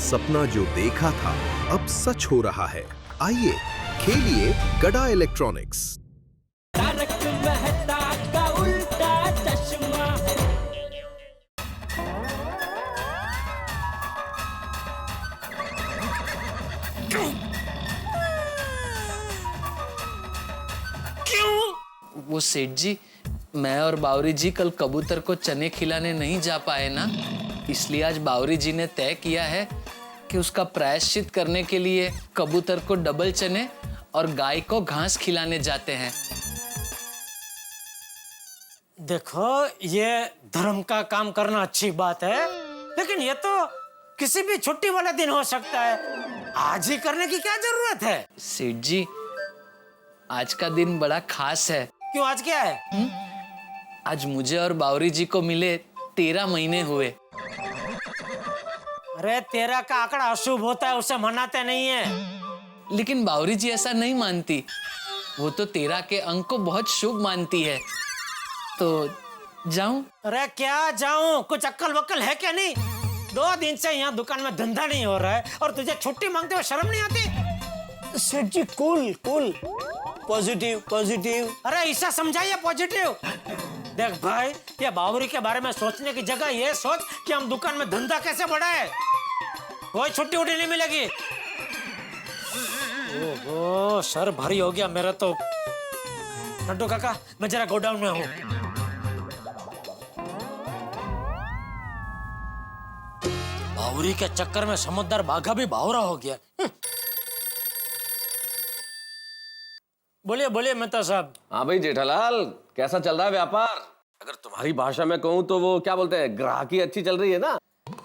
सपना जो देखा था अब सच हो रहा है। आइए खेलिए गड़ा इलेक्ट्रॉनिक्स। तारक मेहता का उल्टा चश्मा। क्यों? वो सेठ जी, मैं और बावरी जी कल कबूतर को चने खिलाने नहीं जा पाए ना, इसलिए आज बावरी जी ने तय किया है कि उसका प्रायश्चित करने के लिए कबूतर को डबल चने और गाय को घास खिलाने जाते हैं। देखो, ये धर्म का काम करना अच्छी बात है, लेकिन ये तो किसी भी छुट्टी वाले दिन हो सकता है। आज ही करने की क्या जरूरत है? सेठ जी, आज का दिन बड़ा खास है। क्यों, आज क्या है? आज मुझे और बावरी जी को मिले 13 महीने हुए। अरे 13 का आंकड़ा अशुभ होता है, उसे मनाते नहीं है। लेकिन बावरी जी ऐसा नहीं मानती, वो तो 13 के अंक को बहुत शुभ मानती है। तो जाऊं? अरे क्या जाऊं, कुछ अक्कल वक्कल है क्या नहीं? 2 दिन से यहाँ दुकान में धंधा नहीं हो रहा है और तुझे छुट्टी मांगते हुए शर्म नहीं आती? सेठ जी कूल कूल, पॉजिटिव पॉजिटिव। अरे ऐसा समझाइए पॉजिटिव। देख भाई, ये बावरी के बारे में सोचने की जगह ये सोच कि हम दुकान में धंधा कैसे बढ़ाए। कोई छुट्टी उट्टी नहीं मिलेगी। ओहो, सर भारी हो गया मेरा तो। नड्डू काका, मैं जरा गोडाउन में हूँ। बावरी के चक्कर में समझदार बाघा भी बावरा हो गया। बोलिए बोलिए मेहता साहब। हाँ भाई जेठालाल, कैसा चल रहा है व्यापार? अगर तुम्हारी भाषा में कहूँ तो वो क्या बोलते हैं, ग्राहकी अच्छी चल रही है ना?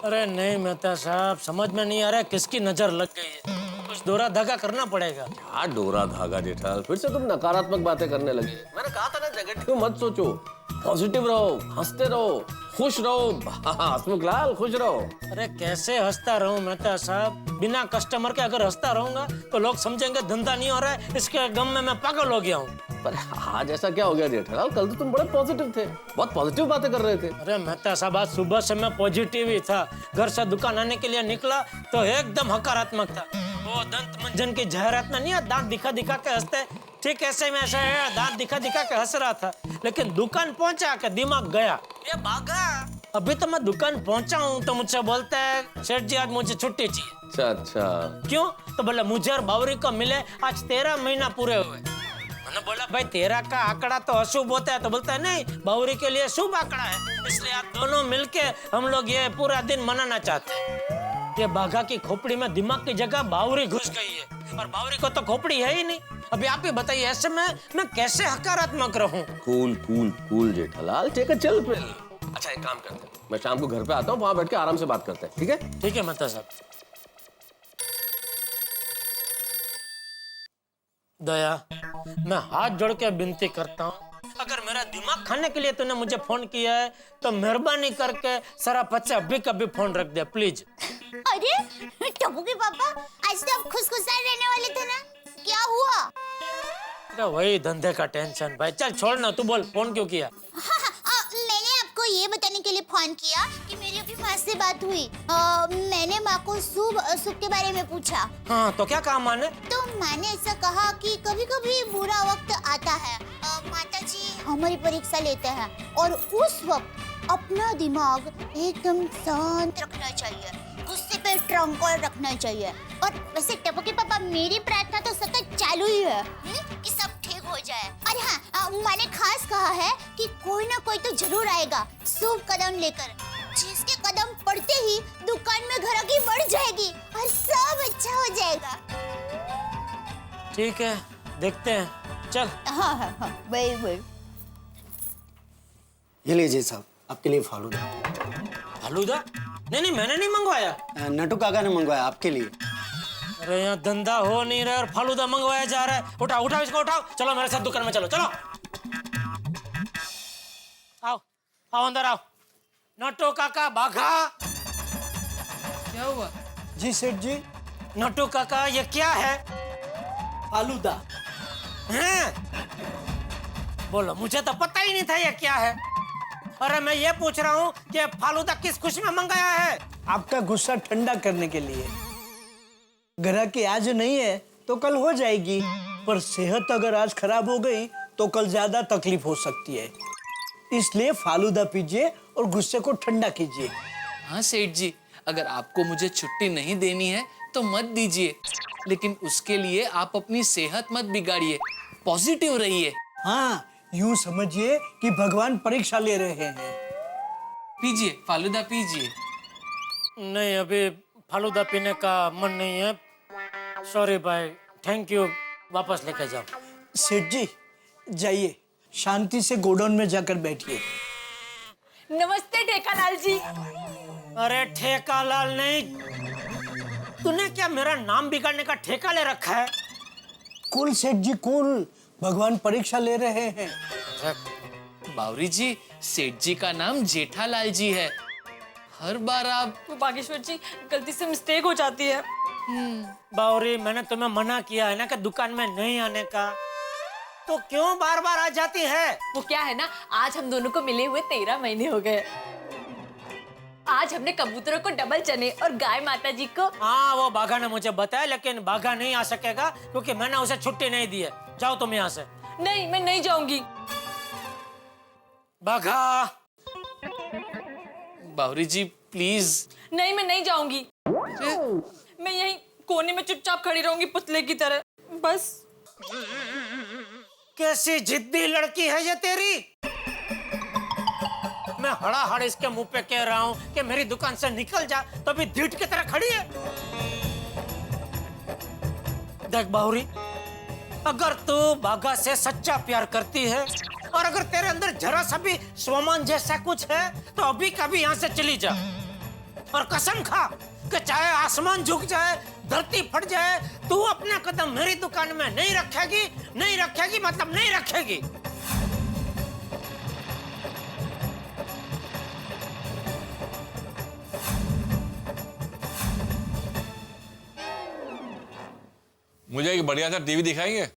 अरे नहीं मेहता साहब, समझ में नहीं आ रहा है किसकी नजर लग गई है। कुछ दोरा धागा करना पड़ेगा। क्या डोरा धागा जेठालाल, फिर से तुम नकारात्मक बातें करने लगे। मैंने कहा था ना, नेगेटिव मत सोचो, पॉजिटिव रहो, हंसते रहो, खुश रहो। हसमुख लाल, खुश रहो। अरे कैसे हंसता रहूं मेहता साहब? बिना कस्टमर के अगर हंसता रहूंगा तो लोग समझेंगे धंधा नहीं हो रहा है, इसके गम में मैं पागल हो गया हूँ। पर आज ऐसा क्या हो गया जेठालाल? कल तो तुम बड़े पॉजिटिव थे, बहुत पॉजिटिव बातें कर रहे थे। अरे मेहता साहब, आज सुबह से मैं पॉजिटिव ही था। घर से दुकान आने के लिए निकला तो एकदम हकारात्मक था। वो दंत मंजन की जाहिरात में नहीं, दांत दिखा दिखा के हंसते, ठीक ऐसे में ऐसे दांत दिखा दिखा के हंस रहा था। लेकिन दुकान पहुंचा के दिमाग गया, ये भागा। अभी तो मैं दुकान पहुंचा हूँ तो मुझसे बोलता है, सेठ जी आज मुझे छुट्टी चाहिए। अच्छा अच्छा। क्यों? तो बोला मुझे और बावरी को मिले आज 13 महीना पूरे हुए। मैंने बोला भाई 13 का आंकड़ा तो अशुभ होता है। तो बोलता है नहीं, बावरी के लिए शुभ आंकड़ा है, इसलिए आप दोनों मिलके हम लोग ये पूरा दिन मनाना चाहते हैं। ये बाघा की खोपड़ी में दिमाग की जगह बावरी घुस गई है, और बावरी को तो खोपड़ी है ही नहीं। अभी आप ही बताइए, ऐसे में मैं कैसे हकारात्मक रहूं? Cool cool cool Jethalal, take a chill pill. अच्छा एक काम करते हैं, मैं शाम को घर पे आता हूँ, वहां बैठ के आराम से बात करते हैं, ठीक है? ठीक है मेहता साहब। दया, मैं हाथ जोड़ के विनती करता हूँ, अगर मेरा दिमाग खाने के लिए तूने मुझे फोन किया है तो मेहरबानी करके सारा बच्चा अभी कभी फोन रख दे प्लीज। अरे टप्पू के पापा, आज तो आप खुशखुशाल रहने वाले थे ना, क्या हुआ? अरे वही धंधे का टेंशन भाई। चल छोड़ ना, तू बोल फोन क्यों किया? मैंने आपको ये बताने के लिए फोन किया कि मेरी अभी माँ से बात हुई। मैंने माँ को शुभ अशुभ के बारे में पूछा। हाँ तो क्या कहा माँ ने? तो माँ ने ऐसा कहा कि कभी कभी बुरा वक्त आता है, माताजी हमारी परीक्षा लेते हैं, और उस वक्त अपना दिमाग एकदम शांत रखना चाहिए, गुस्से पे ट्रंकोल रखना चाहिए। और वैसे टप्पू के पापा, मेरी प्रार्थना तो सतत चालू ही है कि सब ठीक हो जाए। और हाँ, मैंने खास कहा है कि कोई ना कोई तो जरूर आएगा शुभ कदम लेकर, जिसके कदम पड़ते ही दुकान में ग्राहकी बढ़ जाएगी और सब अच्छा हो जाएगा। ठीक है, देखते हैं, चल। हाँ हाँ हाँ, वही वही। ये लीजिए साहब, आपके लिए फालूदा। फालूदा? नहीं, मैंने नहीं मंगवाया। नटू काका ने मंगवाया आपके लिए। अरे यहाँ धंधा हो नहीं रहा और फालूदा मंगवाया जा रहा है। उठाओ उठाओ इसको, उठाओ, चलो मेरे साथ दुकान में चलो, चलो। आओ आओ अंदर आओ। नटू काका, बाघा। क्या हुआ? जी सेठ जी। नटू काका, ये क्या है? फालूदा। हैं? बोलो, मुझे तो पता ही नहीं था ये क्या है। अरे मैं ये पूछ रहा हूँ कि फालूदा किस खुशी में मंगाया है? आपका गुस्सा ठंडा करने के लिए। ग्राहकी आज नहीं है तो कल हो जाएगी, पर सेहत अगर आज खराब हो गई तो कल ज्यादा तकलीफ हो सकती है। इसलिए फालूदा पीजिए और गुस्से को ठंडा कीजिए। हाँ सेठ जी, अगर आपको मुझे छुट्टी नहीं देनी है तो मत दीजिए, लेकिन उसके लिए आप अपनी सेहत मत बिगाड़िए, पॉजिटिव रहिए। हाँ, यूं समझिए कि भगवान परीक्षा ले रहे हैं। पीजिए फालूदा पीजिए। नहीं, अभी फालूदा पीने का मन नहीं है। सॉरी भाई, थैंक यू, वापस लेके जाओ। सेठ जी जाइए, शांति से गोडाउन में जाकर बैठिए। नमस्ते ठेकालाल जी। अरे ठेकालाल नहीं, तूने क्या मेरा नाम बिगाड़ने का ठेका ले रखा है? कुल सेठ जी कुल, भगवान परीक्षा ले रहे हैं। बावरी जी, सेठ जी का नाम जेठालाल जी है। हर बार आप वो बागेश्वर जी, गलती से मिस्टेक हो जाती है। बावरी, मैंने तुम्हें मना किया है ना कि दुकान में नहीं आने का, तो क्यों बार बार आ जाती है? वो क्या है ना, आज हम दोनों को मिले हुए 13 महीने हो गए। आज हमने कबूतरों को डबल चने और गाय माता जी को। हाँ, वो बाघा ने मुझे बताया, लेकिन बाघा नहीं आ सकेगा क्योंकि मैंने उसे छुट्टी नहीं दी है। जाओ तुम यहाँ से। नहीं, मैं नहीं जाऊंगी। बाघा। बावरी जी प्लीज। नहीं, मैं नहीं जाऊंगी। मैं यहीं कोने में चुपचाप खड़ी रहूंगी पुतले की तरह, बस। कैसी जिद्दी लड़की है ये तेरी। मैं हड़ाहड़ इसके मुंह पे कह रहा हूँ कि मेरी दुकान से निकल जा, तो अभी ढीठ की तरह खड़ी है। देख बाहुरी, अगर तू बाघा से सच्चा प्यार करती है और अगर तेरे अंदर जरा सा भी स्वमान जैसा कुछ है तो अभी कभी यहाँ से चली जा और कसम खा कि चाहे आसमान झुक जाए, धरती फट जाए, तू अपना कदम मेरी दुकान में नहीं रखेगी। नहीं रखेगी मतलब नहीं रखेगी। मुझे एक बढ़िया सा टीवी दिखाएंगे?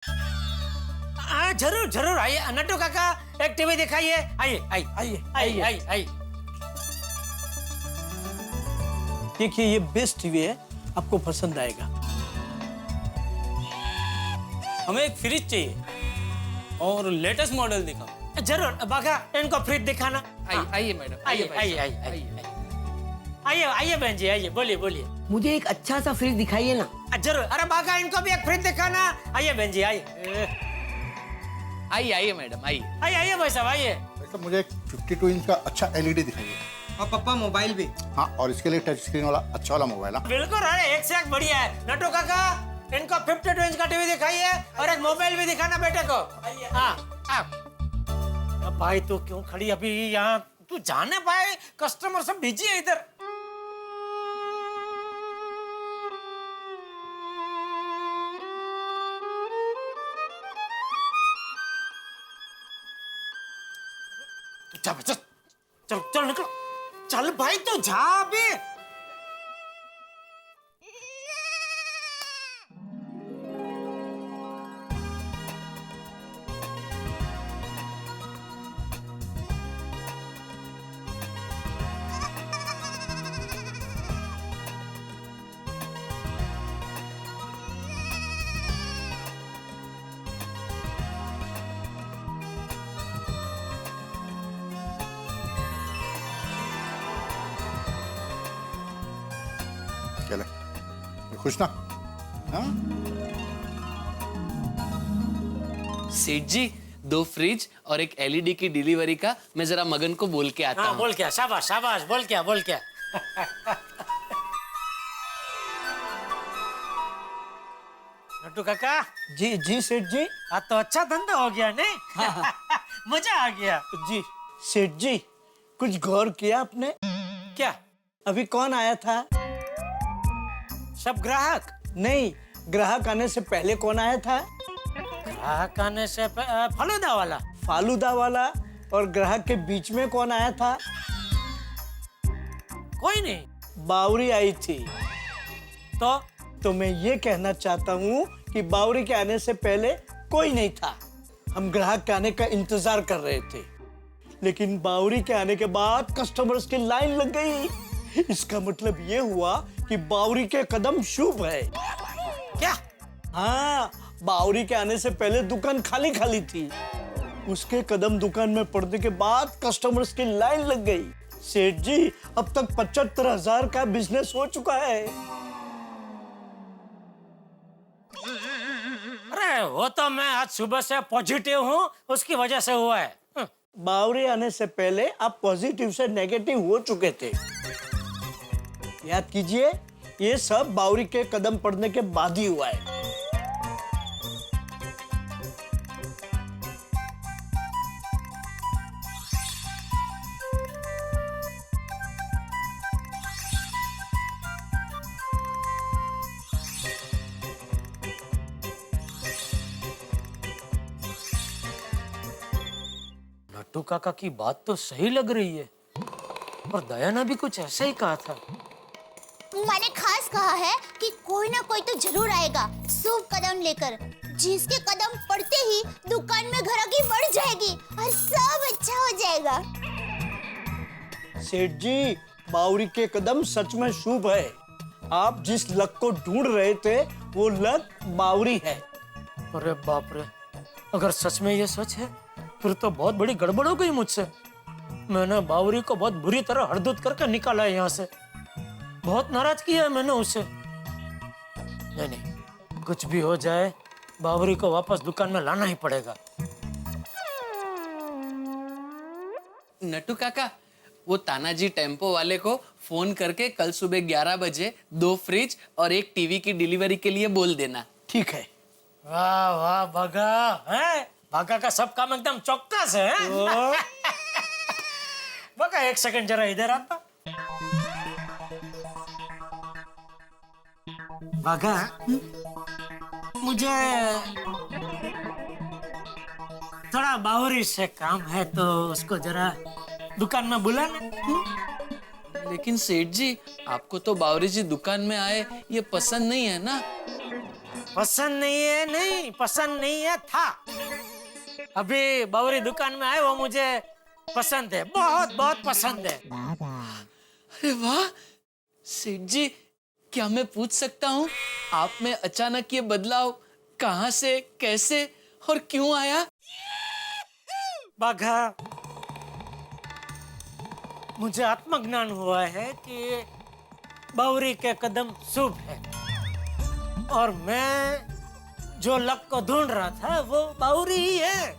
हाँ जरूर जरूर, आइए नट्टू काका, एक टीवी दिखाइए। आइए आइए आइए आइए आइए आइए। देखिए ये बेस्ट टीवी है, आपको पसंद आएगा। हमें एक फ्रिज चाहिए और लेटेस्ट मॉडल दिखाओ। जरूर बाघा, इनको फ्रिज दिखाना। आइए मैडम, आइए आइए आइए आइए आइए बहन जी, आइए, बोलिए बोलिए। मुझे एक अच्छा सा फ्रिज दिखाइए ना। जरूर। अरे बाघा, इनको भी एक फ्रिज दिखाना। आइए बहन जी, आइए आइए मैडम, आइए आइए भाई साहब, आइए। वैसे मुझे एक 52 इंच का अच्छा एलईडी दिखाइए। और पापा मोबाइल भी। हाँ, और इसके लिए टच स्क्रीन वाला अच्छा वाला मोबाइल। बिल्कुल, अरे एक से एक बढ़िया है। नट्टू काका, इनको 52 इंच का टीवी दिखाइए और एक मोबाइल भी दिखाना बेटे को। हाँ भाई, तू क्यों खड़ी अभी यहाँ? तू जाने पाए, कस्टमर सब बिजी है इधर। चल चल चल चल, निकलो। चल भाई, तो जा अभी। चले, खुश ना? हाँ? सेठ जी, 2 फ्रिज और एक एलईडी की डिलीवरी का मैं जरा मगन को बोल के आता हूँ। बोल क्या? शाबाश शाबाश, बोल क्या बोल क्या। नट्टू काका। जी जी सेठ जी। आज तो अच्छा धंधा हो गया नहीं? मजा आ गया। जी सेठ जी, कुछ गौर किया आपने? क्या? अभी कौन आया था? सब ग्राहक? नहीं, ग्राहक आने से पहले कौन आया था? ग्राहक आने से फालूदा वाला। फालूदा वाला। और ग्राहक के बीच में कौन आया था? कोई नहीं। बावरी आई थी। तो मैं ये कहना चाहता हूँ कि बावरी के आने से पहले कोई नहीं था। हम ग्राहक के आने का इंतजार कर रहे थे, लेकिन बावरी के आने के बाद कस्टमर्स की लाइन लग गई। इसका मतलब ये हुआ कि बावरी के कदम शुभ है। क्या? हाँ, बावरी के आने से पहले दुकान खाली खाली थी। उसके कदम दुकान में पड़ने के बाद कस्टमर्स की लाइन लग गई। सेठ जी, अब तक 75,000 का बिजनेस हो चुका है। अरे वो तो मैं आज सुबह से पॉजिटिव हूँ, उसकी वजह से हुआ है। बावरी आने से पहले आप पॉजिटिव से नेगेटिव हो चुके थे। याद कीजिए, ये सब बावरी के कदम पड़ने के बाद ही हुआ है। नट्टू काका की बात तो सही लग रही है, और दया ने भी कुछ ऐसा ही कहा था। मैंने खास कहा है कि कोई ना कोई तो जरूर आएगा शुभ कदम लेकर, जिसके कदम पड़ते ही दुकान में ग्राहकी बढ़ जाएगी और सब अच्छा हो जाएगा। सेठ जी, बावरी के कदम सच में शुभ है। आप जिस लक को ढूंढ रहे थे, वो लक बावरी है। अरे बाप रे, अगर सच में ये सच है फिर तो बहुत बड़ी गड़बड़ हो गई मुझसे। मैंने बावरी को बहुत बुरी तरह हड़दूत करके निकाला है यहाँ से। बहुत नाराज किया है मैंने उसे। नहीं नहीं, कुछ भी हो जाए बावरी को वापस दुकान में लाना ही पड़ेगा। नट्टू काका, वो तानाजी टेम्पो वाले को फोन करके कल सुबह 11 बजे 2 फ्रिज और 1 टीवी की डिलीवरी के लिए बोल देना। ठीक है। वाह वाह भागा, है भागा का सब काम एकदम चौकस है। भागा, एक सेकंड जरा इधर आता। भागा, मुझे थोड़ा बावरी से काम है, तो उसको जरा दुकान में बुलाना। लेकिन सेठ जी, आपको तो बावरी जी दुकान में आए ये पसंद नहीं है ना? पसंद नहीं है? नहीं पसंद नहीं है था। अभी बावरी दुकान में आए वो मुझे पसंद है, बहुत बहुत पसंद है। अरे वाह सेठ जी, क्या मैं पूछ सकता हूँ आप में अचानक ये बदलाव कहाँ से, कैसे और क्यों आया? बाघा, मुझे आत्मज्ञान हुआ है कि बावरी के कदम शुभ है, और मैं जो लक को ढूंढ रहा था वो बावरी ही है।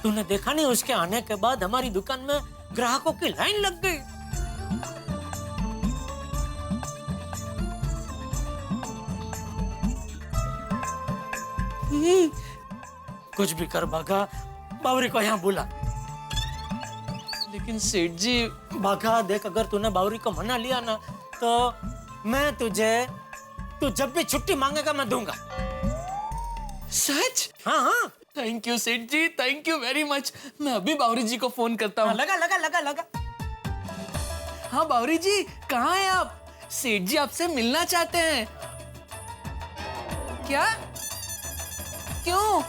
तूने देखा नहीं, उसके आने के बाद हमारी दुकान में ग्राहकों की लाइन लग गई। कुछ भी कर बाघा, बावरी को यहाँ बुला। लेकिन सेठ जी, बाघा देख, अगर तूने बावरी को मना लिया ना, तो मैं तुझे, तू जब भी छुट्टी मांगेगा मैं दूंगा। सच? हाँ हाँ। थैंक यू सेठ जी, थैंक यू वेरी मच। मैं अभी बावरी जी को फोन करता हूँ। लगा लगा लगा लगा। हाँ बावरी जी, कहाँ हैं आप? सेठ जी आपसे मिलना चाहते हैं। क्या? क्यों?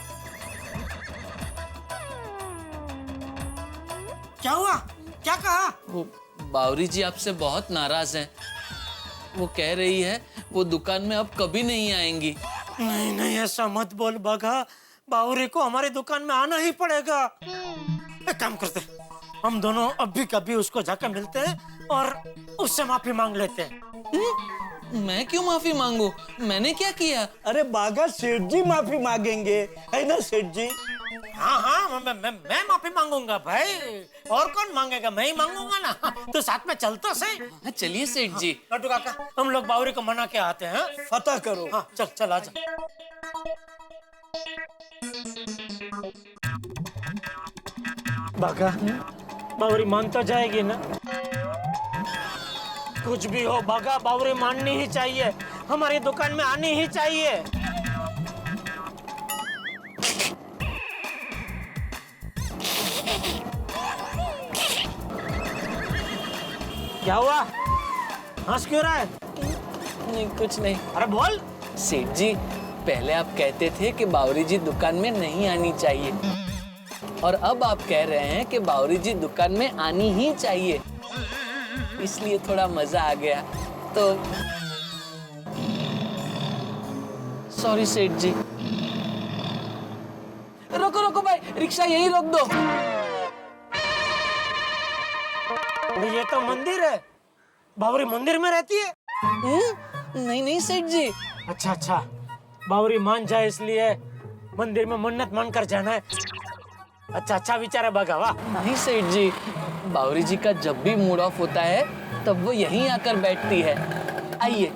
क्या हुआ? क्या कहा? वो बावरी जी आपसे बहुत नाराज हैं। वो कह रही है वो दुकान में अब कभी नहीं आएंगी। नहीं नहीं, ऐसा मत बोल बाघा, बावरी को हमारी दुकान में आना ही पड़ेगा। एक काम करते, हम दोनों अभी कभी उसको जाकर मिलते हैं और उससे माफी मांग लेते हैं। मैं क्यों माफी मांगू? मैंने क्या किया? अरे बाघा, सेठ जी माफी मांगेंगे, है ना सेठ जी? हाँ हाँ, मैं माफी मांगूंगा भाई, और कौन मांगेगा? मैं ही मांगूंगा ना। तो साथ में चल तो सही। हाँ, चलिए सेठ जी। नट्टू काका, हम लोग बावरी को मना के आते हैं। फतह करो। हाँ चल चल, आजा। बाघा, बावरी मान तो जाएगी ना? कुछ भी हो बाघा, बावरी माननी ही चाहिए, हमारी दुकान में आनी ही चाहिए। क्या हुआ? हंस क्यों रहा है? नहीं कुछ नहीं। अरे बोल। सेठ जी, पहले आप कहते थे कि बावरी जी दुकान में नहीं आनी चाहिए, और अब आप कह रहे हैं कि बावरी जी दुकान में आनी ही चाहिए। इसलिए थोड़ा मजा आ गया। तो सॉरी सेठ जी। रोको रोको भाई, रिक्शा यहीं रोक दो। ये तो मंदिर है, बावरी मंदिर में रहती है। नहीं नहीं सेठ जी। अच्छा अच्छा, बावरी मान जाए इसलिए मंदिर में मन्नत मानकर जाना है। अच्छा अच्छा विचार है बगा, वाह। नहीं सेठ जी, बावरी जी का जब भी मूड ऑफ होता है तब वो यहीं आकर बैठती है। आइए।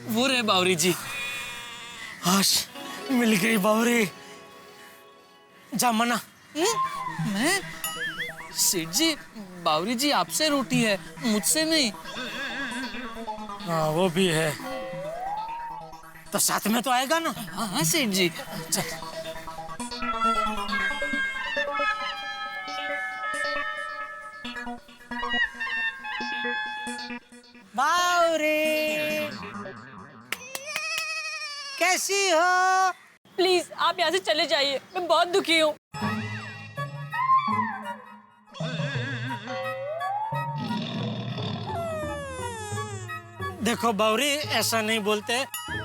वो रहे बावरी जी। हाश, मिल गई बावरी। जा मना। मैं? सेठ जी, बावरी जी आपसे रूठी है, मुझसे नहीं। हाँ वो भी है, तो साथ में तो आएगा ना। हाँ हाँ सेठ जी। चल। बावरी कैसी हो? प्लीज आप यहाँ से चले जाइए, मैं बहुत दुखी हूँ। देखो बावरी, ऐसा नहीं बोलते।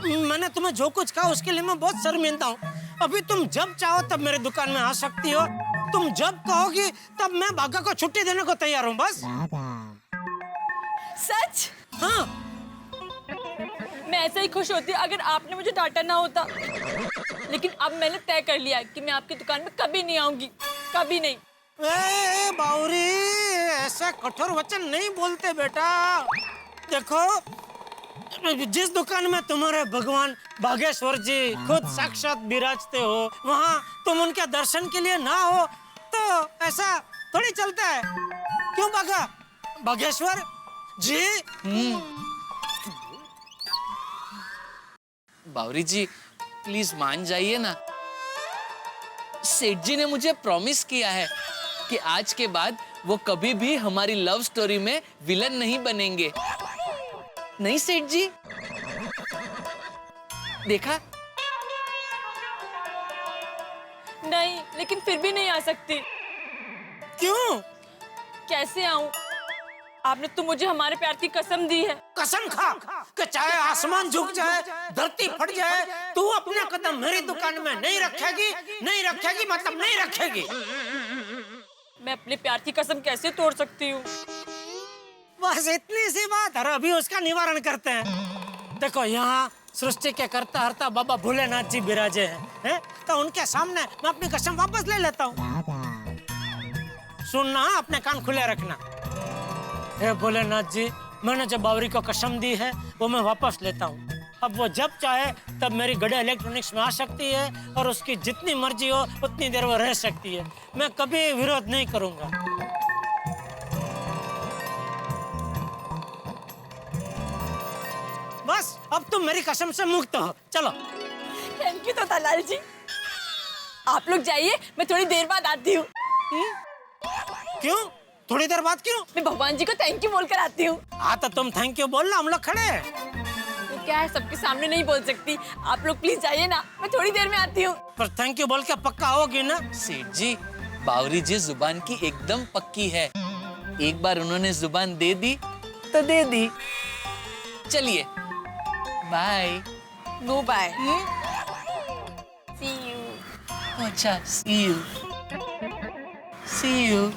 मैंने तुम्हें जो कुछ कहा उसके लिए मैं बहुत शर्मिंदा हूँ। अभी तुम जब चाहो तब मेरी दुकान में आ सकती हो। तुम जब कहोगी तब मैं भागा को छुट्टी देने को तैयार हूँ। बस सच? हाँ। मैं ऐसे ही खुश होती अगर आपने मुझे डांटा ना होता, लेकिन अब मैंने तय कर लिया कि मैं आपकी दुकान में कभी नहीं आऊंगी, कभी नहीं। ए बावरी, ऐसा कठोर वचन नहीं बोलते बेटा। देखो, जिस दुकान में तुम्हारे भगवान बागेश्वर जी खुद साक्षात विराजते हो, वहाँ तुम उनके दर्शन के लिए ना हो तो ऐसा थोड़ी चलता है। क्यों बागा? बागेश्वर जी। बावरी जी प्लीज मान जाइए ना। सेठ जी ने मुझे प्रॉमिस किया है कि आज के बाद वो कभी भी हमारी लव स्टोरी में विलन नहीं बनेंगे। नहीं सेठ जी? देखा? नहीं, लेकिन फिर भी नहीं आ सकती। क्यों? कैसे आऊं? आपने तो मुझे हमारे प्यार की कसम दी है। कसम खा कि चाहे आसमान झुक जाए, धरती फट जाए, तू अपने कदम मेरी दुकान में नहीं रखेगी। नहीं रखेगी मतलब नहीं रखेगी। मैं अपने प्यार की कसम कैसे तोड़ सकती हूँ? बस इतनी सी बात है, अभी उसका निवारण करते हैं। देखो, यहाँ सृष्टि के करता हरता बाबा भोलेनाथ जी विराजे हैं, तो उनके सामने मैं अपनी कसम वापस ले लेता हूँ। सुनना, अपने कान खुले रखना। हे भोलेनाथ जी, मैंने जो बावरी को कसम दी है वो मैं वापस लेता हूँ। अब वो जब चाहे तब मेरी गड़ा इलेक्ट्रॉनिक्स में आ सकती है और उसकी जितनी मर्जी हो उतनी देर वो रह सकती है। मैं कभी विरोध नहीं करूँगा। बस अब तुम मेरी कसम से मुक्त हो। चलो। थैंक यू तो दलाल जी। आप लोग जाइए, मैं थोड़ी देर बाद आती हूँ। क्यों? थोड़ी देर बाद क्यों? मैं भगवान जी को थैंक यू बोलकर आती हूँ। हाँ तो तुम थैंक यू बोलना, हम लोग खड़े हैं। तो क्या है, सबके सामने नहीं बोल सकती। आप लोग प्लीज जाइए ना, मैं थोड़ी देर में आती हूँ। पर थैंक यू बोल के पक्का आओगी ना? सेठ जी, बावरी जी जुबान की एकदम पक्की है। एक बार उन्होंने जुबान दे दी तो दे दी। चलिए, bye. No bye. See you. अच्छा, सी यू। C you.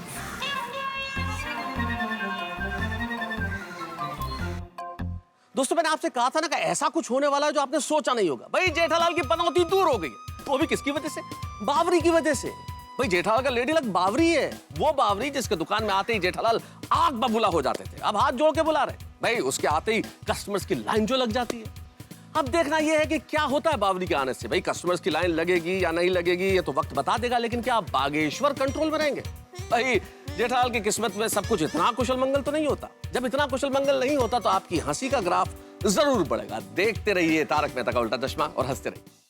दोस्तों, मैंने आपसे कहा था ना कि ऐसा कुछ होने वाला है जो आपने सोचा नहीं होगा। भाई जेठालाल की पनौती दूर हो गई, वो भी किसकी वजह से? बावरी की वजह से। भाई जेठालाल का लेडी लक बावरी है, वो बावरी जिसके दुकान में आते ही जेठालाल आग बबूला हो जाते थे, अब हाथ जोड़ के बुला रहे। भाई उसके आते ही कस्टमर्स की लाइन जो लग जाती है। अब देखना यह है कि क्या होता है बावरी के आने से। भाई कस्टमर्स की लाइन लगेगी या नहीं लगेगी ये तो वक्त बता देगा, लेकिन क्या बागेश्वर कंट्रोल में रहेंगे? भाई जेठालाल की किस्मत में सब कुछ इतना कुशल मंगल तो नहीं होता। जब इतना कुशल मंगल नहीं होता तो आपकी हंसी का ग्राफ जरूर बढ़ेगा। देखते रहिए तारक मेहता का उल्टा चश्मा और हंसते रहिए।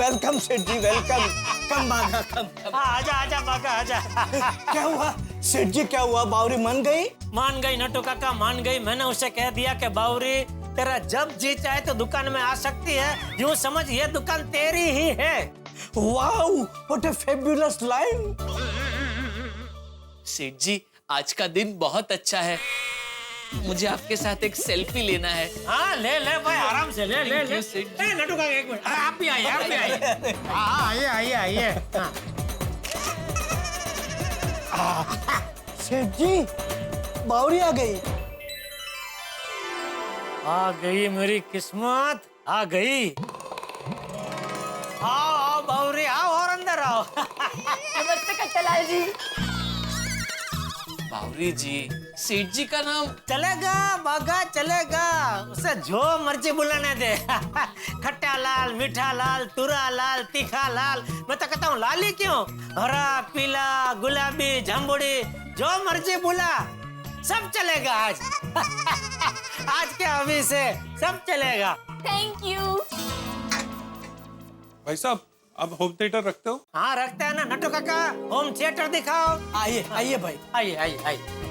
वेलकम सेठ जी, वेलकम। कम बाघा, कम। आजा आजा बागा आजा। क्या हुआ सेठ जी, क्या हुआ? बावरी मान गई? मान गई नटू काका, मान गई। मैंने उसे कह दिया कि बावरी तेरा जब जी चाहे तो दुकान में आ सकती है, यूं समझ ये दुकान तेरी ही है। Wow, what a fabulous line. सेठ जी, आज का दिन बहुत अच्छा है। मुझे आपके साथ एक सेल्फी लेना है। हाँ ले ले भाई, आराम से ले ले ले। ए, नटू काका एक मिनट, आप भी आइए, आप भी आइए। हाँ आइए आइए आइए। हाँ। सेठ जी, बावरी आ गई। आ गई मेरी किस्मत, आ गई। आओ आओ बावरी, आओ और अंदर आओ। नमस्ते कट्टालाल जी। बावरी जी, सेठ जी का नाम चलेगा बागा, चलेगा। उसे जो मर्जी बुलाने दे। खट्टा लाल, मीठा लाल, तुरा लाल, तीखा लाल। मैं तो कहता हूँ लाली क्यों? हरा, पीला, गुलाबी, जामुड़ी, जो मर्जी बुला, सब चलेगा आज। आज के अभी से सब चलेगा। Thank you. भाई साहब, आप होम थिएटर रखते हो? हाँ रखते हैं ना नटू काका, होम थिएटर दिखाओ। आइए आइए भाई, आइए आइए आइए।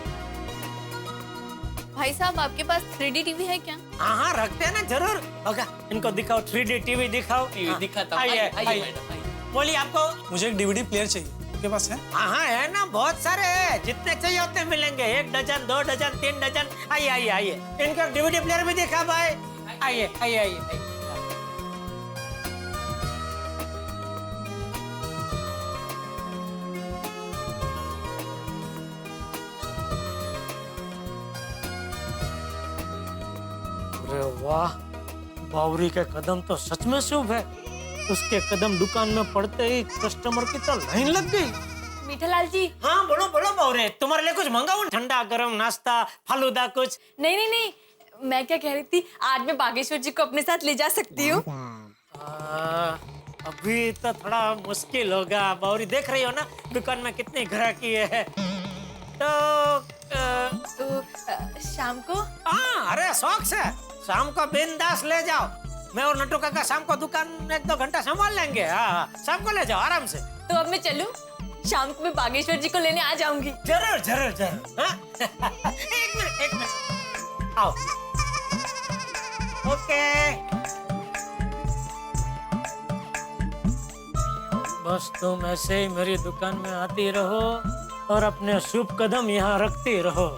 भाई साहब, आपके पास 3D टीवी है क्या? हाँ हाँ रखते हैं ना, जरूर। होगा, इनको दिखाओ, 3D टीवी दिखाओ। टीवी दिखाता हूँ। आइए आइए, आइए। मैडम, आइए। बोलिए आपको। मुझे एक डीवीडी प्लेयर चाहिए, आपके पास है? हाँ हाँ है ना, बहुत सारे हैं, जितने चाहिए उतने मिलेंगे। 1 डजन, 2 डजन, 3 डजन। आइए आइए आइए। इनका DVD प्लेयर भी दिखा भाई। आइए आइए आइए। अरे वाह, बावरी के कदम तो सच में शुभ है। उसके कदम दुकान में पड़ते ही कस्टमर की तो लाइन लग गई। मीठालाल जी। हाँ बोलो बोलो बावरे, तुम्हारे लिए कुछ मंगाऊं? ठंडा गरम नाश्ता, फालूदा कुछ? नहीं नहीं नहीं, मैं क्या कह रही थी, आज मैं बागेश्वर जी को अपने साथ ले जा सकती हूँ? अभी तो थोड़ा मुश्किल होगा बावरी, देख रही हो ना दुकान में कितनी ग्राहकी है। तो शाम को? हाँ अरे शौक से, शाम को बिंदास ले जाओ। मैं और नटू काका शाम को दुकान 1-2 घंटा संभाल लेंगे। हाँ शाम को ले जाओ आराम से। तो अब मैं चलूं? शाम को मैं बागेश्वर जी को लेने आ जाऊंगी। जरूर जरूर जरूर। हाँ? एक मिनट आओ। ओके बस तुम ऐसे ही मेरी दुकान में आती रहो और अपने शुभ कदम यहाँ रखती रहो।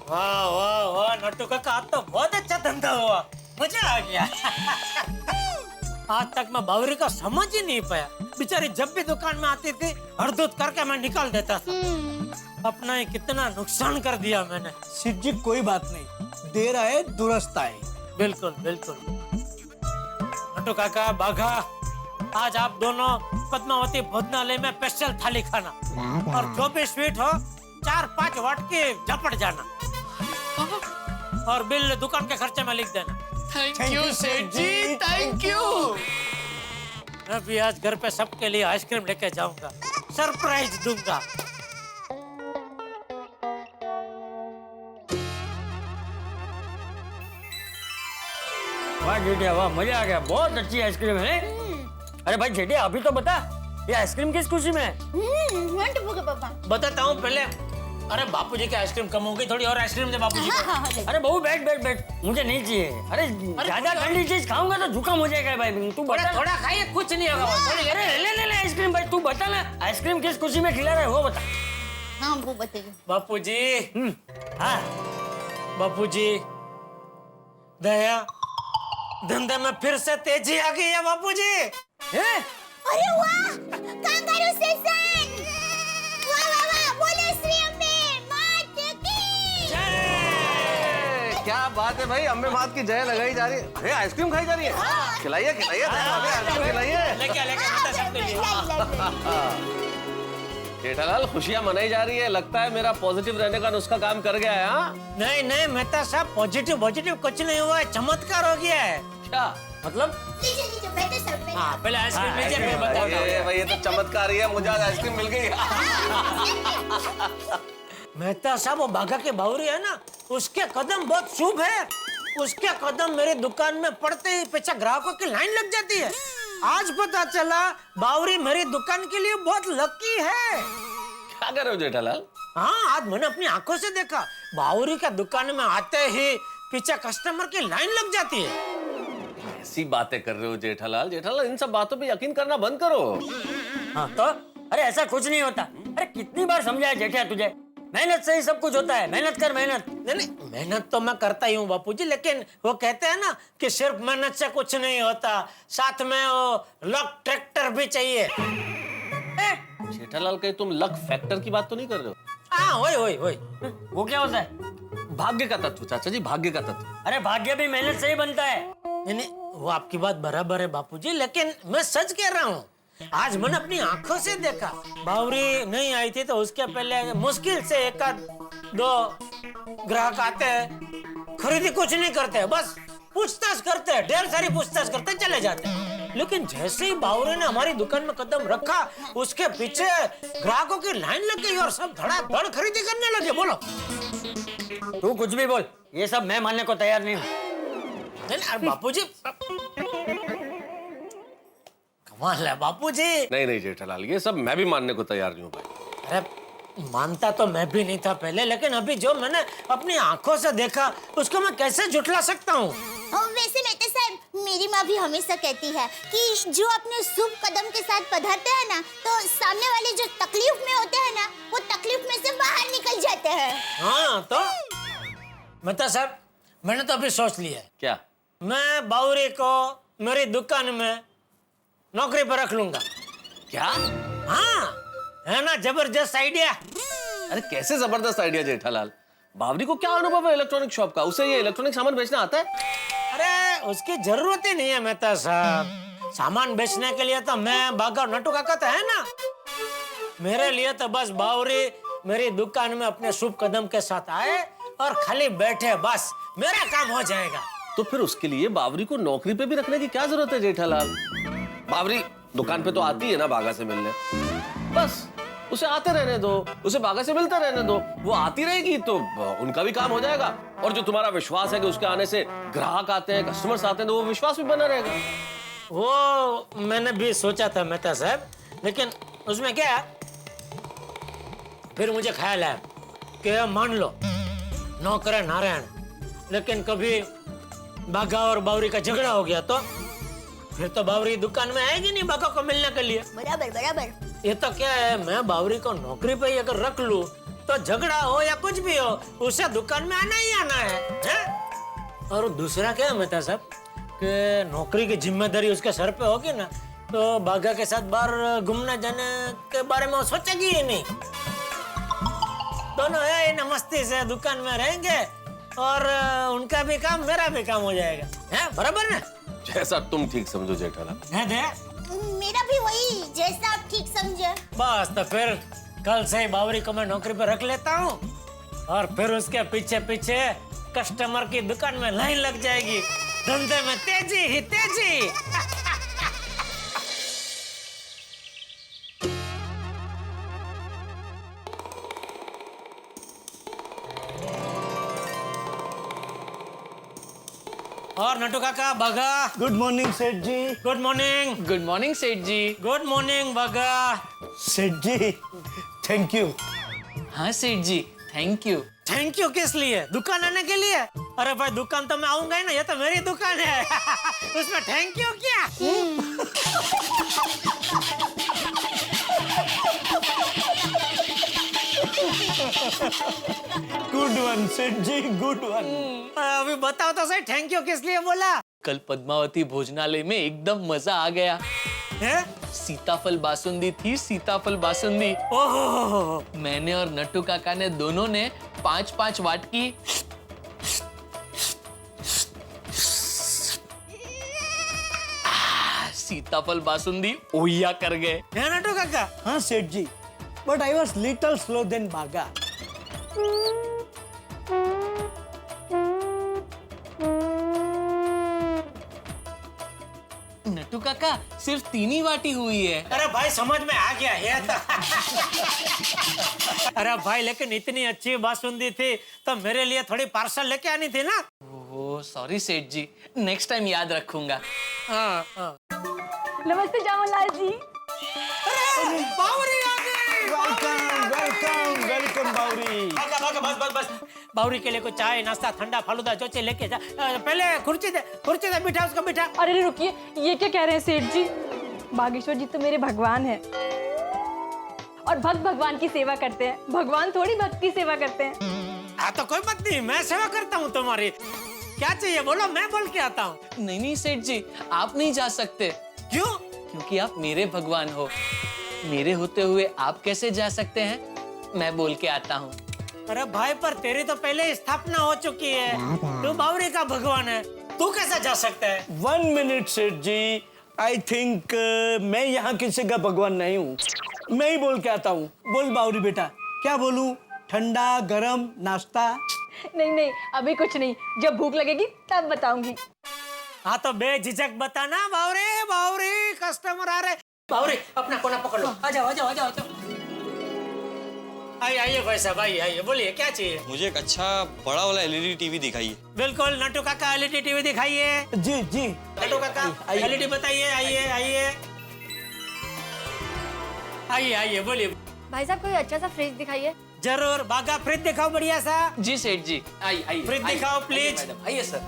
वाह वाह वाह नट्टू काका, आज तो बहुत अच्छा धंधा हुआ, मजा आ गया। आज तक मैं बावरी का समझ ही नहीं पाया। बेचारी जब भी दुकान में आती थी हरदूत करके मैं निकाल देता था। अपना ही कितना नुकसान कर दिया मैंने। सिद्ध जी कोई बात नहीं, देर आए दुरुस्त आए। बिल्कुल बिल्कुल। नट्टू काका, बाघा, आज आप दोनों पद्मावती भोजनालय में स्पेशल थाली खाना और जो भी स्वीट हो 4-5 वाट की झपट जाना और बिल दुकान के खर्चे में लिख देना। थैंक यू सेठ जी, थैंक यू। मैं भी आज घर पे सबके लिए आइसक्रीम लेके जाऊंगा, सरप्राइज दूंगा। वाह जेठे वाह, मजा आ गया, बहुत अच्छी आइसक्रीम है। अरे भाई जेठे अभी तो बता, ये आइसक्रीम किस खुशी में है? बताता हूँ पहले। अरे बापूजी की आइसक्रीम कम हो गई, थोड़ी और आइसक्रीम दे बापूजी को। अरे बहू बैठ बैठ बैठ, मुझे नहीं चाहिए। अरे ज्यादा ठंडी चीज खाऊंगा तो जुकाम हो जाएगा भाई। तू बता। थोड़ा खाइए, कुछ नहीं होगा। अरे ले ले ले आइसक्रीम भाई, तू बता ना आइसक्रीम किस खुशी में खिला रहे हो, बता। हाँ वो बताइए। बापूजी, हाँ बापूजी, दया धंधे में फिर से तेजी आ गई है बापूजी। अरे वाह, कांगारू सेशन! वाह वाह वाह, बोलो श्री अम्बे मात की जय! क्या बात है भाई, अम्बे मात की जय लगाई जा रही है। अरे आइसक्रीम खाई जा रही है। खिलाइए खिलाइए आइसक्रीम खिलाइए। जेठालाल, खुशियां मनाई जा रही है। लगता है मेरा पॉजिटिव रहने का नुस्खा काम कर गया है। हाँ नहीं नहीं मेहता साहब, पॉजिटिव पॉजिटिव कुछ नहीं हुआ है, चमत्कार हो गया है। क्या मतलब? लीजिए लीजिए, बैठे सब बैठे। हाँ पहले आइसक्रीम लीजिए फिर बताओ। भाई ये तो चमत्कार ही है, मुझे आज आइसक्रीम मिल गई। मेहता साहब, वो बाघा के बावरी है ना, उसके कदम बहुत शुभ है। उसके कदम मेरी दुकान में पड़ते ही पीछे ग्राहकों की लाइन लग जाती है। आज पता चला बावरी मेरी दुकान के लिए बहुत लकी है। क्या कर रहे हो जेठालाल? हाँ, आज मैंने अपनी आंखों से देखा, बावरी का दुकान में आते ही पीछे कस्टमर की लाइन लग जाती है। ऐसी बातें कर रहे हो जेठालाल? जेठालाल, इन सब बातों पे यकीन करना बंद करो। हाँ तो अरे ऐसा कुछ नहीं होता। अरे कितनी बार समझाया जेठा तुझे, मेहनत से ही सब कुछ होता है, मेहनत कर मेहनत। नहीं, मेहनत तो मैं करता ही हूँ बापूजी, लेकिन वो कहते हैं ना कि सिर्फ मेहनत से कुछ नहीं होता, साथ में वो लक ट्रैक्टर भी चाहिए। जेठालाल, कहीं तुम लक फैक्टर की बात तो नहीं कर रहे हो? हाँ, वही। वो क्या होता है? भाग्य का तत्व चाचा जी, भाग्य का तत्व। अरे भाग्य भी मेहनत से ही बनता है। नहीं, वो आपकी बात बराबर है बापूजी, लेकिन मैं सच कह रहा हूँ। आज मैंने अपनी आंखों से देखा, बावरी नहीं आई थी तो उसके पहले मुश्किल से एक दो ग्राहक आते हैं, खरीदी कुछ नहीं करते, बस पूछताछ करते हैं, ढेर सारी पूछताछ करते चले जाते हैं। लेकिन जैसे ही बावरी ने हमारी दुकान में कदम रखा, उसके पीछे ग्राहकों की लाइन लग गई और सब धड़ाधड़ खरीदी करने लगे। बोलो, तू कुछ भी बोल, ये सब मैं मानने को तैयार नहीं हूँ। बापूजी, कमाल है बापूजी। नहीं जेठालाल, ये सब मैं भी मानने को तैयार नहीं हूँ भाई। अरे मानता तो मैं भी नहीं था पहले, लेकिन अभी जो मैंने अपनी आंखों से देखा उसको मैं कैसे झुठला सकता हूँ? वैसे मेहता साहब, मेरी माँ भी हमेशा कहती है कि जो अपने शुभ कदम के साथ पधारते हैं ना, तो सामने वाले जो तकलीफ में होते हैं ना, वो तकलीफ में से बाहर निकल जाते हैं। हाँ तो मेहता साहब, मैंने तो अभी सोच लिया है। क्या? मैं बावरी को मेरी दुकान में नौकरी पर रख लूंगा। क्या? हाँ, है ना जबरदस्त आइडिया? अरे कैसे जबरदस्त आइडिया जेठालाल? बावरी को क्या अनुभव है इलेक्ट्रॉनिक शॉप का? उसे ये इलेक्ट्रॉनिक सामान बेचना आता है? अरे उसकी जरूरत ही नहीं है मेहता साहब, सामान बेचने के लिए तो मैं बागा और नट्टू काका तो है ना। मेरे लिए तो बस बावरी मेरी दुकान में अपने शुभ कदम के साथ आए और खाली बैठे, बस मेरा काम हो जाएगा। तो फिर उसके लिए बावरी को नौकरी पे भी रखने की क्या जरूरत है जेठालाल? बावरी दुकान पे तो आती है ना बागा से मिलने, बस उसे आते रहने दो, उसे बागा से मिलते रहने दो, वो आती रहेगी तो उनका भी काम हो जाएगा। और जो तुम्हारा विश्वास है कि उसके आने से ग्राहक आते हैं, कस्टमर्स आते हैं, तो वो विश्वास भी बना रहेगा। वो मैंने भी सोचा था मेहता साहब, लेकिन उसमें क्या है, फिर मुझे ख्याल है कि मान लो नौकर है नारायण, लेकिन कभी बागा और बावरी का झगड़ा हो गया तो फिर तो बावरी दुकान में आएगी नहीं बागा को मिलने के लिए। बराबर। ये तो क्या है, मैं बावरी को नौकरी पे अगर रख लूं तो झगड़ा हो या कुछ भी हो, उसे दुकान में आना ही आना है? और दूसरा क्या है मेहता साहब कि नौकरी की जिम्मेदारी उसके सर पे होगी ना, तो बागा के साथ बाहर घूमने जाने के बारे में वो सोचेगी ही नहीं। दोनों है ना मस्ती से दुकान में रहेंगे और उनका भी काम मेरा भी काम हो जाएगा, है बराबर ना? जैसा तुम ठीक समझो जेठालाल। मेरा भी वही, जैसा आप ठीक समझे। बस तो फिर कल से ही बावरी को मैं नौकरी पर रख लेता हूँ और फिर उसके पीछे पीछे कस्टमर की दुकान में लाइन लग जाएगी, धंधे में तेजी ही तेजी। और नट्टू काका, बागा। Good morning Seth ji. Good morning. Good morning Seth ji. Good morning बागा। सेठ जी, थैंक यू। हाँ सेठ जी, थैंक यू। थैंक यू किस लिए? दुकान आने के लिए? अरे भाई दुकान तो मैं आऊंगा ही ना, ये तो मेरी दुकान है। उसमें थैंक यू क्या? गुड वन सेठ जी, गुड वन। अभी बताओ तो सही, थैंक यू किस लिए बोला? कल पद्मावती भोजनालय में एकदम मजा आ गया है? सीताफल बासुंदी थी, सीताफल बासुंदी। ओहो, मैंने और नट्टू काका ने दोनों ने 5-5 वाटकी सीताफल बासुंदी ओया कर गए। है नट्टू काका? हाँ Seth ji, but I was little slow then Bagha. Nattu काका सिर्फ 3 ही वाटी हुई है। अरे भाई समझ में आ गया ये तो। अरे भाई लेकिन इतनी अच्छी बासुंदी थी तो मेरे लिए थोड़ी पार्सल लेके आनी थी ना। वो सॉरी सेठ जी, नेक्स्ट टाइम याद रखूंगा। हाँ हाँ। नमस्ते जामलाल जी। बावरी आ गई। वेलकम वेलकम बावरी। बस बावरी के लिए कुछ चाय नाश्ता ठंडा फालूदा जो चाहिए लेके जा। पहले कुर्सी दे बिठा उसको बिठा। अरे रुकिए, ये क्या कह रहे हैं सेठ जी? बागेश्वर जी तो मेरे भगवान हैं और भक्त भगवान की सेवा करते हैं, भगवान थोड़ी भक्त की सेवा करते हैं। तो कोई बात नहीं, मैं सेवा करता हूँ तुम्हारी। क्या चाहिए बोलो, मैं बोल के आता हूँ। नहीं नहीं सेठ जी, आप नहीं जा सकते। क्यों? क्योंकि आप मेरे भगवान हो। मेरे होते हुए आप कैसे जा सकते हैं? मैं बोल के आता हूँ। अरे भाई, पर तेरी तो पहले ही स्थापना हो चुकी है। तू बावरी का भगवान है, तू कैसे जा सकता है? 1 मिनट सेठ जी, आई थिंक मैं यहाँ किसी का भगवान नहीं हूँ। मैं ही बोल के आता हूँ। बोल बावरी बेटा, क्या बोलूँ? ठंडा गरम नाश्ता? नहीं, अभी कुछ नहीं, जब भूख लगेगी तब बताऊंगी। हाँ तो बेझिझक बताना। बावरी कस्टमर आ रहे। बावरी अपना कोना पकड़ लो। आ जाओ। आइए भाई साहब, आइए, बोलिए क्या चाहिए? मुझे एक अच्छा बड़ा वाला एलईडी टीवी दिखाइए। बिल्कुल नट्टू काका, एलईडी टीवी दिखाइए। जी नट्टू काका, एलईडी बताइए। आइए, बोलिए। भाई साहब कोई अच्छा सा फ्रिज दिखाइए। जरूर, बागा फ्रिज दिखाओ बढ़िया सा। जी सेठ जी, आइए फ्रिज दिखाओ प्लीज। आइए सर।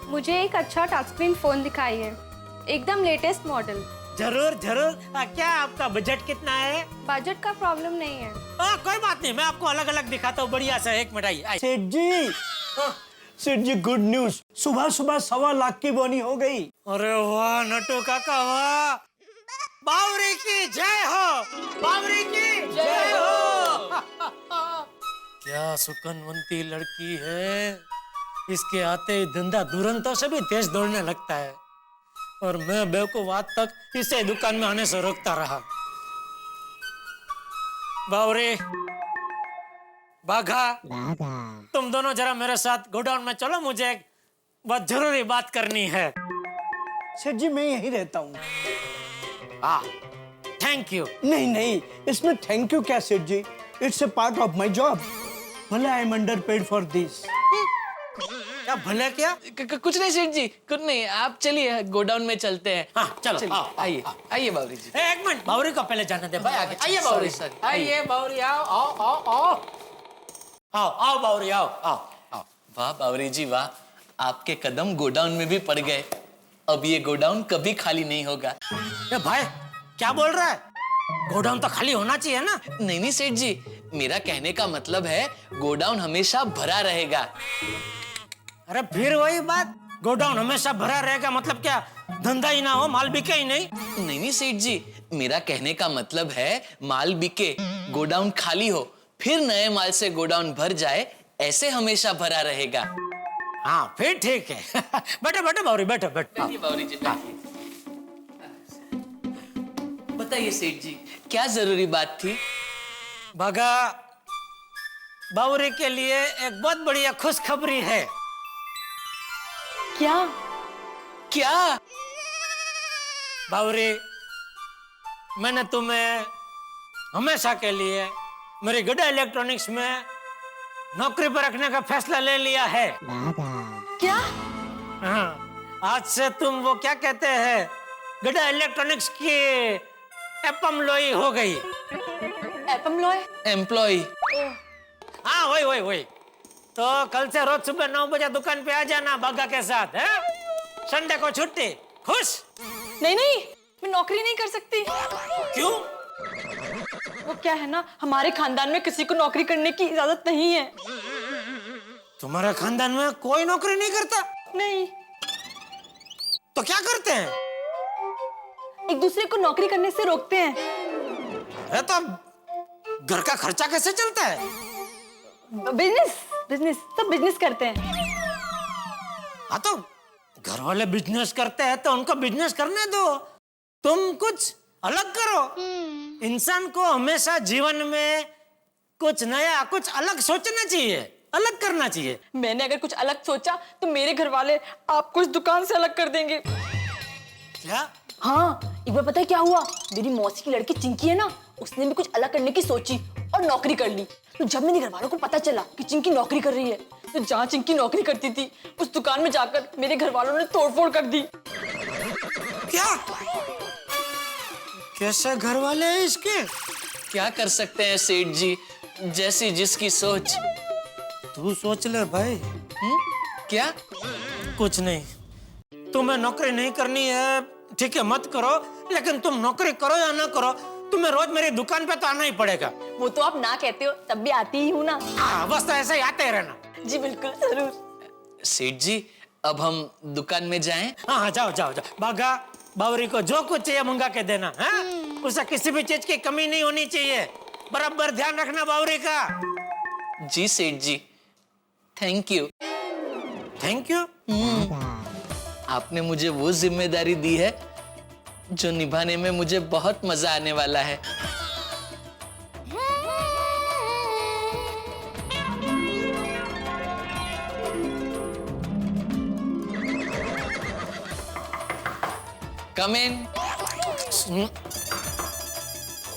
मुझे एक अच्छा टच स्क्रीन फोन दिखाइए, एकदम लेटेस्ट मॉडल। जरूर। क्या आपका बजट कितना है? बजट का प्रॉब्लम नहीं है। कोई बात नहीं, मैं आपको अलग अलग दिखाता हूँ बढ़िया सा। एक मिनट आइए। सेठ जी गुड न्यूज, सुबह 1.25 लाख की बोनी हो गई। अरे वाह नट्टू काका, वाह। बावरी की जय हो, बावरी की जय हो। क्या सुकनवंती लड़की है। इसके आते ही धंधा दुरंतों से भी तेज दौड़ने लगता है और मैं बेवकूफ आज तक इसे दुकान में आने से रोकता रहा। बावरी, बाघा, तुम दोनों जरा मेरे साथ गोडाउन में चलो, मुझे एक बहुत जरूरी बात करनी है। सेठ जी मैं यहीं रहता हूँ। Thank you. नहीं, इसमें थैंक यू क्या Seth ji? It's a part of my job. भले I am under paid for this. क्या भले क्या? कुछ नहीं सेठ जी, कुछ नहीं। आप चलिए गोडाउन में चलते हैं। हाँ चलो, आइए बावरी जी। एक मिनट, बावरी को पहले जाने दे भाई। आगे आइए बावरी। आइए बावरी, आओ बावरी, आओ। वाह बावरी जी वाह, आपके कदम गोडाउन में भी पड़ गए। अब ये गोडाउन कभी खाली नहीं होगा। भाई क्या बोल रहा है? गोडाउन तो खाली होना चाहिए ना? नहीं सेठ जी, मेरा कहने का मतलब है गोडाउन हमेशा भरा रहेगा। अरे फिर वही बात, गोडाउन हमेशा भरा रहेगा मतलब क्या धंधा ही ना हो, माल बिके ही नहीं? नहीं सेठ जी, मेरा कहने का मतलब है माल बिके, गोडाउन खाली हो, फिर नए माल से गोडाउन भर जाए, ऐसे हमेशा भरा रहेगा। हाँ फिर ठीक है। बैठो बावरी, बैठो। बावरी जी बताइए सेठ जी, क्या जरूरी बात थी? भागा, बावरी के लिए एक बहुत बढ़िया खुशखबरी है। क्या? बावरी, मैंने तुम्हें हमेशा के लिए मेरी गड्ढा इलेक्ट्रॉनिक्स में नौकरी पर रखने का फैसला ले लिया है। क्या? हाँ, आज से तुम वो क्या कहते हैं, गड्ढा इलेक्ट्रॉनिक्स की एम्प्लॉय हो गई। एम्प्लॉय? हाँ वही। तो कल से रोज सुबह 9 बजे दुकान पे आ जाना बागा के साथ, है? संडे को छुट्टी। खुश? नहीं, मैं नौकरी नहीं कर सकती। क्यों? वो क्या है ना, हमारे खानदान में किसी को नौकरी करने की इजाजत नहीं है। तुम्हारे खानदान में कोई नौकरी नहीं करता? नहीं। तो क्या करते हैं? एक दूसरे को नौकरी करने से रोकते हैं। है तो घर का खर्चा कैसे चलता है? बिजनेस सब बिजनेस करते हैं। हाँ तो घर वाले बिजनेस करते हैं तो उनको बिजनेस करने दो, तुम कुछ अलग करो। इंसान को हमेशा जीवन में कुछ नया, कुछ अलग सोचना चाहिए, अलग करना चाहिए। मैंने अगर कुछ अलग सोचा तो मेरे घर वाले आपको इस दुकान से अलग कर देंगे। क्या? हाँ, एक बार पता है क्या हुआ, मेरी मौसी की लड़की चिंकी है ना, उसने भी कुछ अलग करने की सोची और नौकरी कर ली। तो जब मेरे घर वालों को पता चला कि चिंकी नौकरी कर रही है, तो जहाँ चिंकी नौकरी करती थी उस दुकान में जाकर मेरे घर वालों ने तोड़फोड़ कर दी। क्या? कैसे घर वाले हैं इसके? क्या कर सकते हैं सेठ जी, जैसी जिसकी सोच। तू सोच ले भाई। क्या? कुछ नहीं। तुम्हें नौकरी नहीं करनी है, ठीक है, मत करो, लेकिन तुम नौकरी करो या ना करो, तुम्हें रोज मेरी दुकान पे तो आना ही पड़ेगा। वो तो आप ना कहते हो तब भी आती ही हूँ ना। बस तो ऐसे ही आते रहना। जी बिल्कुल, जरूर। सेठ जी, अब हम दुकान में जाएं? हाँ, जाओ जाओ जाओ। बागा बावरी को जो कुछ चाहिए मंगा के देना है। उसे किसी भी चीज की कमी नहीं होनी चाहिए। बराबर ध्यान रखना बावरी का। जी सेठ जी, थैंक यू। Thank you? आपने मुझे वो जिम्मेदारी दी है जो निभाने में मुझे बहुत मजा आने वाला है। कम इन।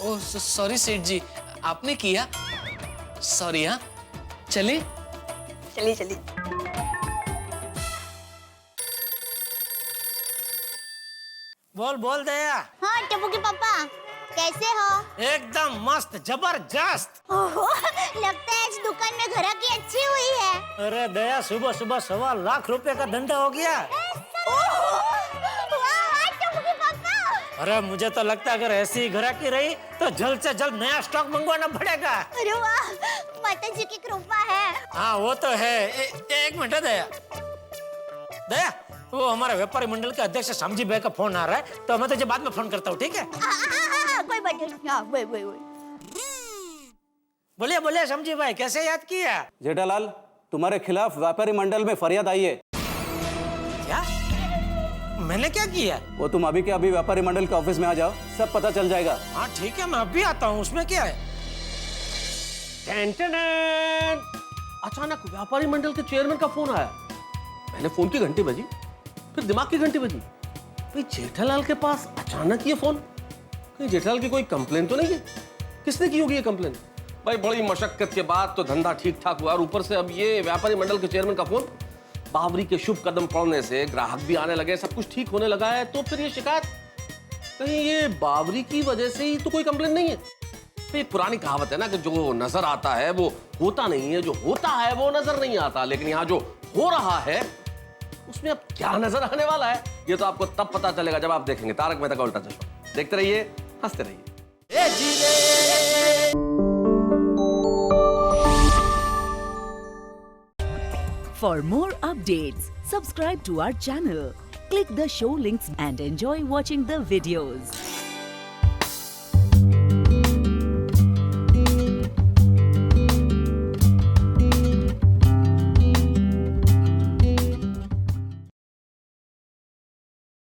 ओह सॉरी सेठ जी, आपने किया? सॉरी। हाँ, चले चलिए चलिए। बोल बोल दया। हाँ टप्पू के पापा, कैसे हो? एकदम मस्त, जबरदस्त। ओहो, लगता है आज दुकान में ग्राहकी अच्छी हुई है। अरे दया, सुबह सुबह 1.25 लाख रुपए का धंधा हो गया। अरे मुझे तो लगता है अगर ऐसी ही ग्राहकी रही तो जल्द से जल्द नया स्टॉक मंगवाना पड़ेगा। अरे वाह, माता जी की कृपा है। हाँ वो तो है। एक मिनट दया। दया, वो हमारे व्यापारी मंडल के अध्यक्ष शामजी भाई का फोन आ रहा है, तो मैं तुझे बाद में फोन करता हूँ, ठीक है? कोई बात नहीं। बोलिए बोलिए शामजी भाई, कैसे याद किया? जेठालाल, तुम्हारे खिलाफ व्यापारी मंडल में फरियाद आई है। क्या? मैंने क्या किया? वो तुम अभी के अभी व्यापारी मंडल के ऑफिस में आ जाओ, सब पता चल जाएगा। हाँ ठीक है, मैं अभी आता हूँ, उसमें क्या है? अचानक व्यापारी मंडल के चेयरमैन का फोन आया। पहले फोन की घंटी बजी, फिर दिमाग की घंटी बजी। भाई जेठालाल के पास अचानक ये फोन, कहीं जेठालाल की कोई कंप्लेन तो नहीं है? किसने की होगी ये कंप्लेन? भाई बड़ी मशक्कत के बाद तो धंधा ठीक ठाक हुआ, और ऊपर से अब ये व्यापारी मंडल के चेयरमैन का फोन। बावरी के शुभ कदम पड़ने से ग्राहक भी आने लगे, सब कुछ ठीक होने लगा है, तो फिर ये शिकायत कहीं ये बावरी की वजह से ही तो कोई कंप्लेन नहीं है? तो एक पुरानी कहावत है ना कि जो नजर आता है वो होता नहीं है, जो होता है वो नजर नहीं आता। लेकिन यहाँ जो हो रहा है उसमें अब क्या नजर आने वाला है, ये तो आपको तब पता चलेगा जब आप देखेंगे तारक मेहता का उल्टा चश्मा। देखते रहिए, हंसते रहिए। For more updates, subscribe to our channel, click the show links and enjoy watching the videos.